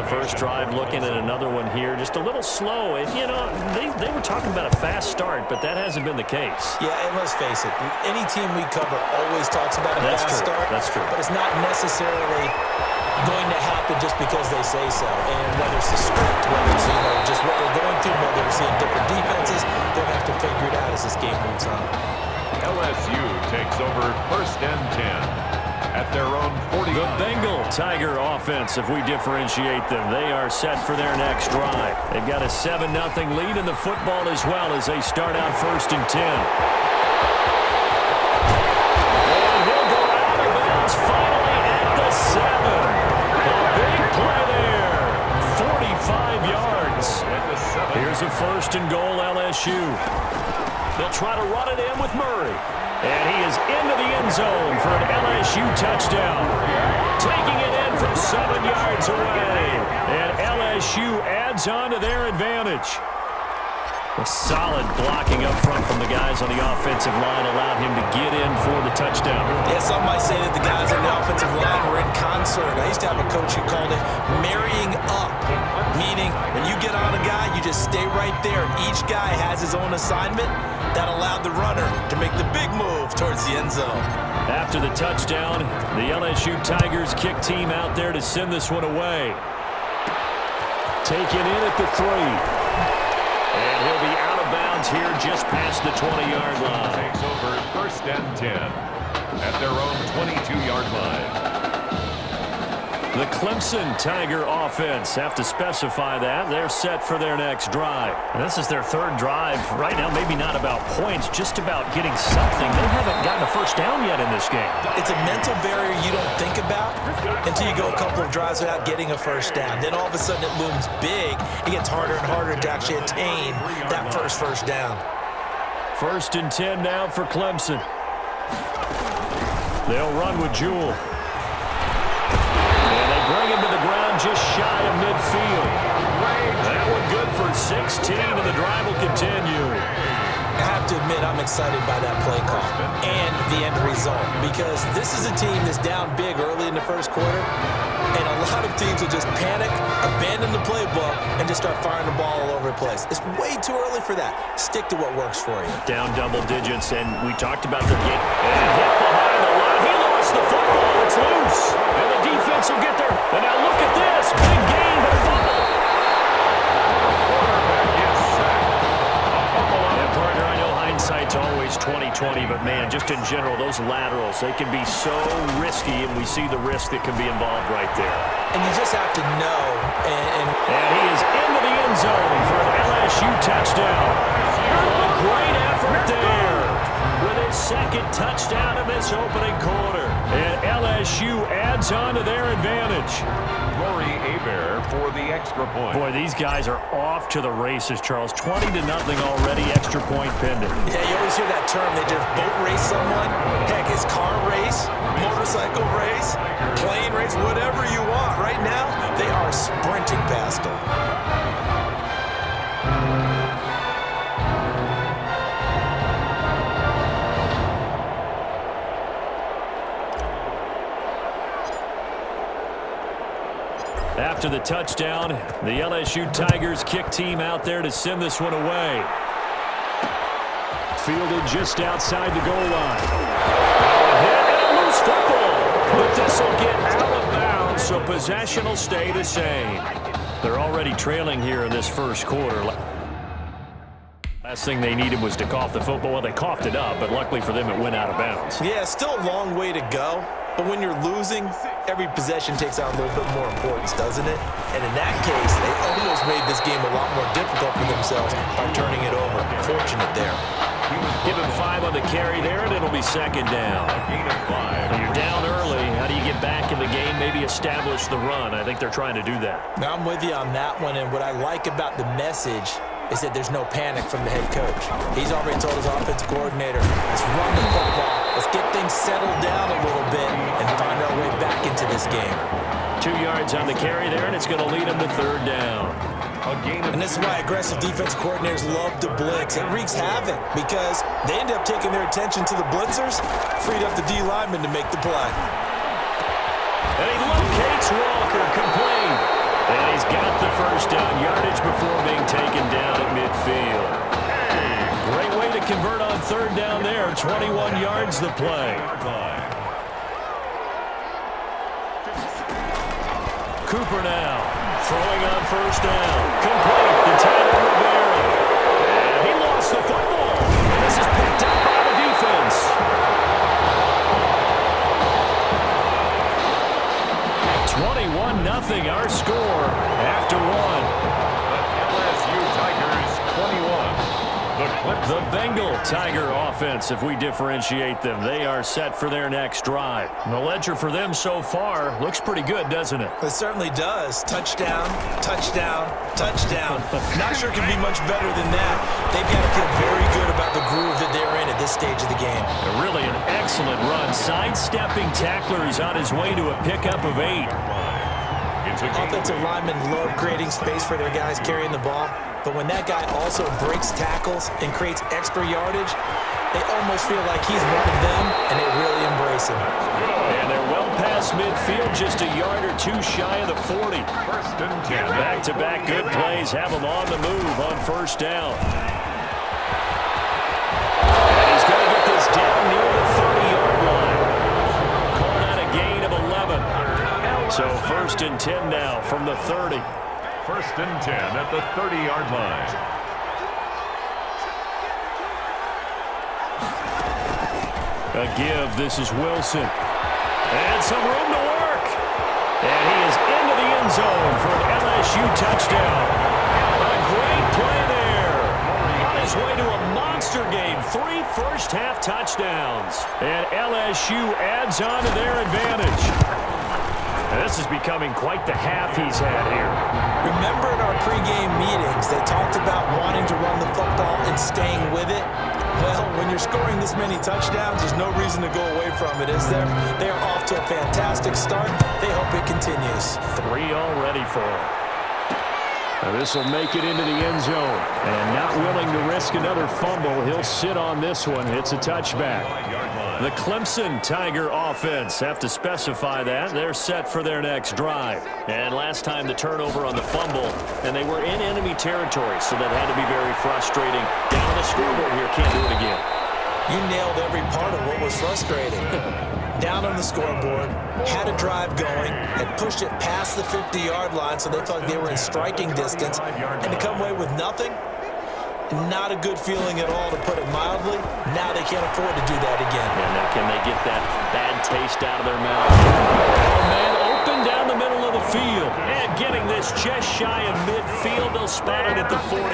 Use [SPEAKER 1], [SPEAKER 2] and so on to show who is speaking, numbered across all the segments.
[SPEAKER 1] the first drive, looking at another one here. Just a little slow. And, you know, they were talking about a fast start, but that hasn't been the case.
[SPEAKER 2] Yeah, and let's face it. Any team we cover always talks about a fast start.
[SPEAKER 1] That's true.
[SPEAKER 2] But it's not necessarily going to happen just because they say so. And whether it's the script, whether it's, you know, just what they're going through, whether they're seeing different defenses, they're going to have to figure it out as this game moves on.
[SPEAKER 3] LSU takes over 1st and 10. At their own 40.
[SPEAKER 1] The Bengal Tiger offense, if we differentiate them, they are set for their next drive. They've got a 7-0 lead in the football as well as they start out 1st and 10. And he'll go out of bounds finally at the 7. A big play there. 45 yards. Here's a 1st and goal, LSU. They'll try to run it in with Murray. And he is into the end zone for an LSU touchdown. Taking it in from 7 yards away. And LSU adds on to their advantage. A solid blocking up front from the guys on the offensive line allowed him to get in for the touchdown.
[SPEAKER 2] Yeah, some might say that the guys on the offensive line were in concert. I used to have a coach who called it marrying up, meaning when you get on a guy, you just stay right there. Each guy has his own assignment. That allowed the runner to make the big move towards the end zone.
[SPEAKER 1] After the touchdown, the LSU Tigers kick team out there to send this one away. Taken in at the 3. And he'll be out of bounds here just past the 20-yard line.
[SPEAKER 3] Takes over 1st and 10 at their own 22-yard line.
[SPEAKER 1] The Clemson Tiger offense, have to specify that. They're set for their next drive. And this is their 3rd drive. Right now, maybe not about points, just about getting something. They haven't gotten a first down yet in this game.
[SPEAKER 2] It's a mental barrier you don't think about until you go a couple of drives without getting a first down. Then all of a sudden it looms big. It gets harder and harder to actually attain that first down.
[SPEAKER 1] 1st and 10 now for Clemson. They'll run with Jewell. Bring him to the ground just shy of midfield. That one good for 16, and the drive will continue.
[SPEAKER 2] I have to admit, I'm excited by that play call and the end result because this is a team that's down big early in the first quarter, and a lot of teams will just panic, abandon the playbook, and just start firing the ball all over the place. It's way too early for that. Stick to what works for you.
[SPEAKER 1] Down double digits, and we talked about the game. And hit behind the line. He lost the football. It's loose. And the defense will get there. And now look at this. Big gain, but a fumble. And partner, I know hindsight's always 20/20, but man, just in general, those laterals, they can be so risky, and we see the risk that can be involved right there.
[SPEAKER 2] And you just have to know.
[SPEAKER 1] And he is into the end zone for an LSU touchdown. A great effort there with his 2nd touchdown in this opening quarter. And LSU adds on to their advantage.
[SPEAKER 3] Rory Hebert for the extra point.
[SPEAKER 1] Boy, these guys are off to the races, Charles. 20-0 already, extra point pending.
[SPEAKER 2] Yeah, you always hear that term. They just boat race someone. Heck, it's car race, motorcycle race, plane race, whatever you want. Right now, they are sprinting past them.
[SPEAKER 1] After the touchdown, the LSU Tigers kick team out there to send this one away. Fielded just outside the goal line. And a loose football. But this will get out of bounds, so possession will stay the same. They're already trailing here in this first quarter. Last thing they needed was to cough the football. Well, they coughed it up, but luckily for them, it went out of bounds.
[SPEAKER 2] Yeah, still a long way to go. But when you're losing, every possession takes on a little bit more importance, doesn't it? And in that case, they almost made this game a lot more difficult for themselves by turning it over. Fortunate there.
[SPEAKER 1] Give him 5 on the carry there, and it'll be 2nd down. When you're down early, how do you get back in the game, maybe establish the run? I think they're trying to do that.
[SPEAKER 2] Now, I'm with you on that one, and what I like about the message is that there's no panic from the head coach. He's already told his offensive coordinator, let's run the football, let's get things settled down a little bit and find our way back into this game.
[SPEAKER 1] 2 yards on the carry there, and it's going to lead him to 3rd down.
[SPEAKER 2] And this is why aggressive defense coordinators love to blitz. It wreaks havoc because they end up taking their attention to the blitzers, freed up the D lineman to make the play.
[SPEAKER 1] And he locates Walker, complete. And he's first down yardage before being taken down at midfield. Great way to convert on third down there. 21 yards the play. Cooper now throwing on first down. Complete to Tyler Rivera. And he lost the football. And this is picked up by the defense. 21-0 our score after one.
[SPEAKER 3] The LSU Tigers 21.
[SPEAKER 1] The Bengal Tiger offense, if we differentiate them, they are set for their next drive. The ledger for them so far looks pretty good, doesn't it?
[SPEAKER 2] It certainly does. Touchdown, touchdown, touchdown. Not sure it can be much better than that. They've got to feel very good about the groove that they're in at this stage of the game.
[SPEAKER 1] Really an excellent run. Sidestepping tacklers on his way to a pickup of 8.
[SPEAKER 2] Offensive linemen love creating space for their guys carrying the ball. But when that guy also breaks tackles and creates extra yardage, they almost feel like he's one of them, and they really embrace him.
[SPEAKER 1] And they're well past midfield, just a yard or two shy of the 40.
[SPEAKER 3] First and 10.
[SPEAKER 1] Back-to-back good plays have them on the move on first down. And he's going to get this down near the 30-yard line. Calling out a gain of 11. So first and 10 now from the 30.
[SPEAKER 3] First and 10 at the 30-yard line.
[SPEAKER 1] A give. This is Wilson. And some room to work. And he is into the end zone for an LSU touchdown. A great play there. On his way to a monster game. 3 first-half touchdowns. And LSU adds on to their advantage. This is becoming quite the half he's had here.
[SPEAKER 2] Remember in our pregame meetings, they talked about wanting to run the football and staying with it? Well, when you're scoring this many touchdowns, there's no reason to go away from it, is there? They are off to a fantastic start. They hope it continues.
[SPEAKER 1] 3 already for him. This will make it into the end zone. And not willing to risk another fumble, he'll sit on this one. It's a touchback. The Clemson Tiger offense have to specify that. They're set for their next drive. And last time the turnover on the fumble, and they were in enemy territory, so that had to be very frustrating. Down on the scoreboard here, can't do it again.
[SPEAKER 2] You nailed every part of what was frustrating. Down on the scoreboard, had a drive going, had pushed it past the 50-yard line, so they felt like they were in striking distance, and to come away with nothing, not a good feeling at all, to put it mildly. Now they can't afford to do that again.
[SPEAKER 1] And now can they get that bad taste out of their mouth? Oh, man, open down the middle of the field. And getting this just shy of midfield, they'll spot it at the 49.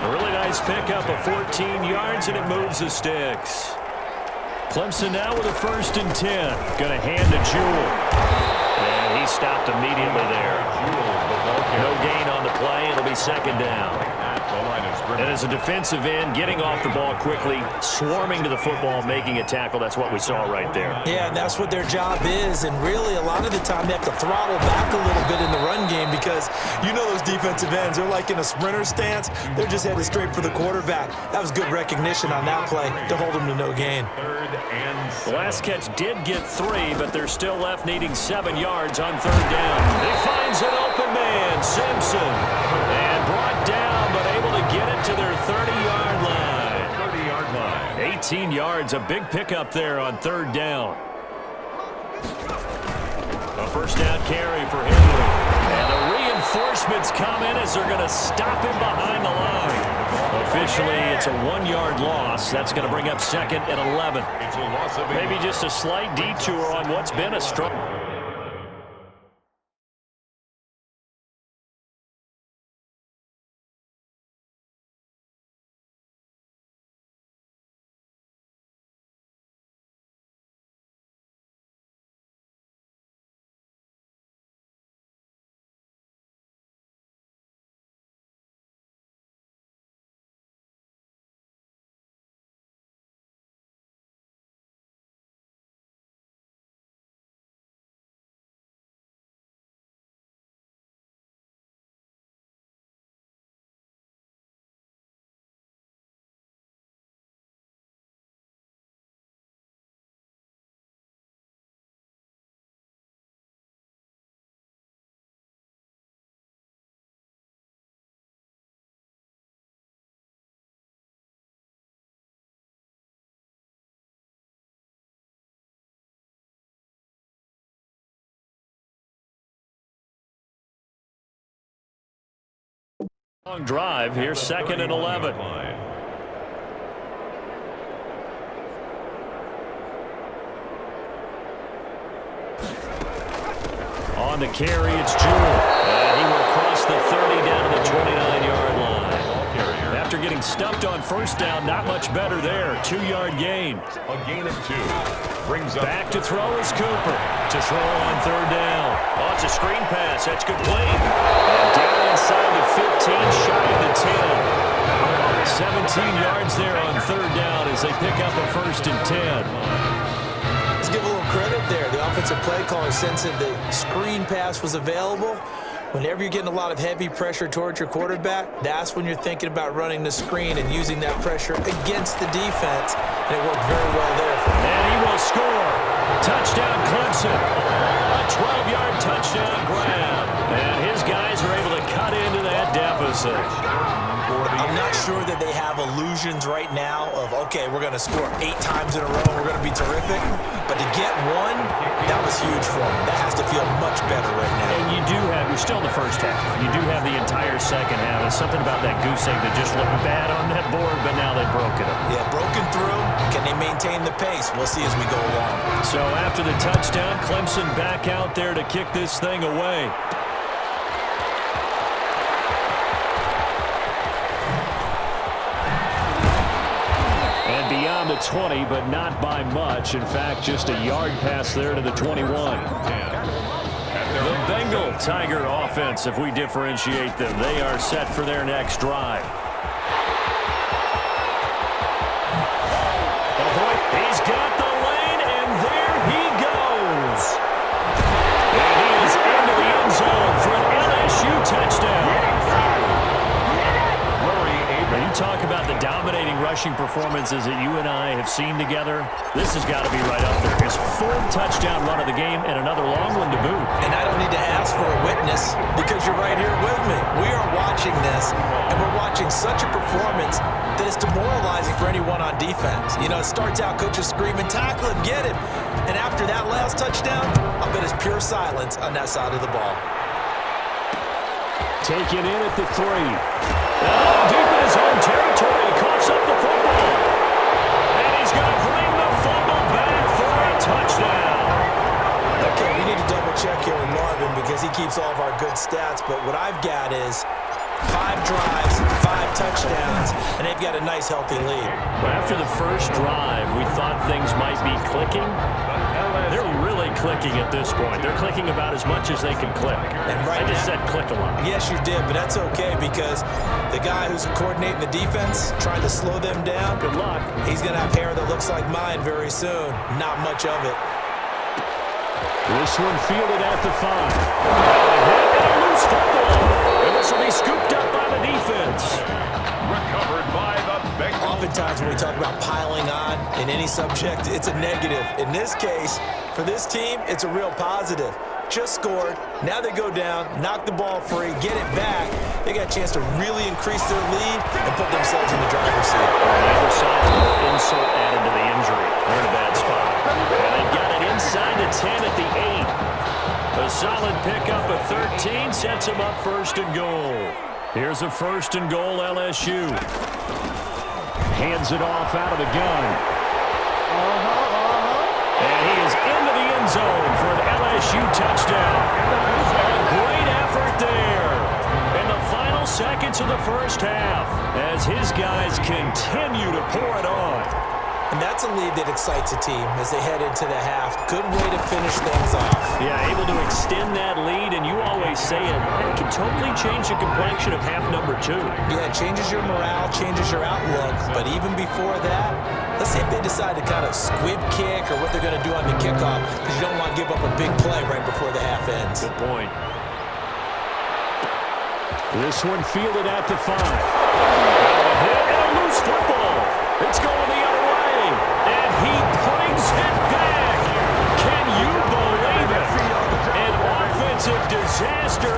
[SPEAKER 1] A really nice pickup of 14 yards, and it moves the sticks. Clemson now with a first and 10. Going to hand to Jewell. And he stopped immediately there. No gain on the play. It'll be second down. And as a defensive end, getting off the ball quickly, swarming to the football, making a tackle, that's what we saw right there.
[SPEAKER 2] Yeah, and that's what their job is. And really, a lot of the time, they have to throttle back a little bit in the run game because you know those defensive ends, they're like in a sprinter stance. They're just headed straight for the quarterback. That was good recognition on that play to hold them to no gain.
[SPEAKER 1] The last catch did get 3, but they're still left needing 7 yards on third down. He finds an open man, Simpson, and brought down, but able to get it to their 30-yard line.
[SPEAKER 3] 30-yard line.
[SPEAKER 1] 18 yards, a big pickup there on third down. A first down carry for Henry. And the reinforcements come in as they're going to stop him behind the line. Officially, it's a 1-yard loss. That's going to bring up second and 11.
[SPEAKER 3] It's a loss of 8.
[SPEAKER 1] Maybe just a slight detour on what's been a strong... Long drive here, 2nd and 11. On the carry, it's Jewell. And he will cross the 30 down to the 29-yard line. After getting stuffed on first down, not much better there. 2-yard gain.
[SPEAKER 3] A gain of 2. Brings up
[SPEAKER 1] back to throw is Cooper. To throw on 3rd down. Oh, it's a screen pass. That's complete. And down inside the 15, shy of the 10. 17 yards there on 3rd down as they pick up a 1st and 10.
[SPEAKER 2] Let's give a little credit there. The offensive play caller sensed that the screen pass was available. Whenever you're getting a lot of heavy pressure towards your quarterback, that's when you're thinking about running the screen and using that pressure against the defense. And it worked very well there for him.
[SPEAKER 1] And he will score. Touchdown, Clemson. A 12-yard touchdown grab. And his guys are able to cut into that deficit.
[SPEAKER 2] I'm not sure that they have illusions right now of, okay, we're going to score 8 times in a row and we're going to be terrific. But to get one, that was huge for them. That has to feel much better right now.
[SPEAKER 1] And you're still in the first half. You do have the entire second half. It's something about that goose egg that just looked bad on that board, but now they've broken it.
[SPEAKER 2] Yeah, broken through. Can they maintain the pace? We'll see as we go along.
[SPEAKER 1] So after the touchdown, Clemson back out there to kick this thing away. Beyond the 20, but not by much. In fact, just a yard pass there to the 21. The Bengal Tiger offense, if we differentiate them, they are set for their next drive. He's got the lane, and there he goes. And he is into the end zone for an LSU touchdown. When you talk about the dominating rushing performances that you and I have seen together, this has got to be right up there. His 4th touchdown run of the game and another long one to boot.
[SPEAKER 2] And I don't need to ask for a witness because you're right here with me. We are watching this, and we're watching such a performance that is demoralizing for anyone on defense. You know, it starts out coaches screaming, tackle him, get him. And after that last touchdown, I'll bet it's pure silence on that side of the ball.
[SPEAKER 1] Taken in at the 3. Deep in his own territory, he coughs up the football. And he's going to bring the fumble back for a touchdown.
[SPEAKER 2] Okay, we need to double check here with Marvin because he keeps all of our good stats. But what I've got is 5 drives, 5 touchdowns, and they've got a nice, healthy lead.
[SPEAKER 1] Well, after the first drive, we thought things might be clicking. They're really clicking at this point. They're clicking about as much as they can click.
[SPEAKER 2] And right
[SPEAKER 1] I just said click a lot.
[SPEAKER 2] Yes, you did, but that's okay because the guy who's coordinating the defense, trying to slow them down,
[SPEAKER 1] good luck.
[SPEAKER 2] He's going to have hair that looks like mine very soon. Not much of it.
[SPEAKER 1] This one fielded at the 5. And a loose football. And this will be scooped up by the defense.
[SPEAKER 3] recovered by the Bengals.
[SPEAKER 2] Oftentimes when we talk about piling on in any subject, it's a negative. In this case, for this team, it's a real positive. Just scored. Now they go down, knock the ball free, get it back. They got a chance to really increase their lead and put themselves in the driver's seat.
[SPEAKER 1] On the other side, insult added to the injury. They're in a bad spot. And they've got it inside the 10 at the 8. A solid pickup of 13 sets them up 1st and goal. Here's a 1st and goal, LSU. Hands it off out of the gun. And he is into the end zone for an LSU touchdown. A great effort there in the final seconds of the first half as his guys continue to pour it on.
[SPEAKER 2] And that's a lead that excites a team as they head into the half. Good way to finish things off.
[SPEAKER 1] Yeah, able to extend that lead, and you always say it can totally change the complexion of half number 2.
[SPEAKER 2] Yeah, it changes your morale, changes your outlook. But even before that, let's see if they decide to kind of squib kick or what they're going to do on the kickoff, because you don't want to give up a big play right before the half ends.
[SPEAKER 1] Good point. This one fielded at the 5. And a loose football. It's going the other way. And he brings it back. Can you believe it? An offensive disaster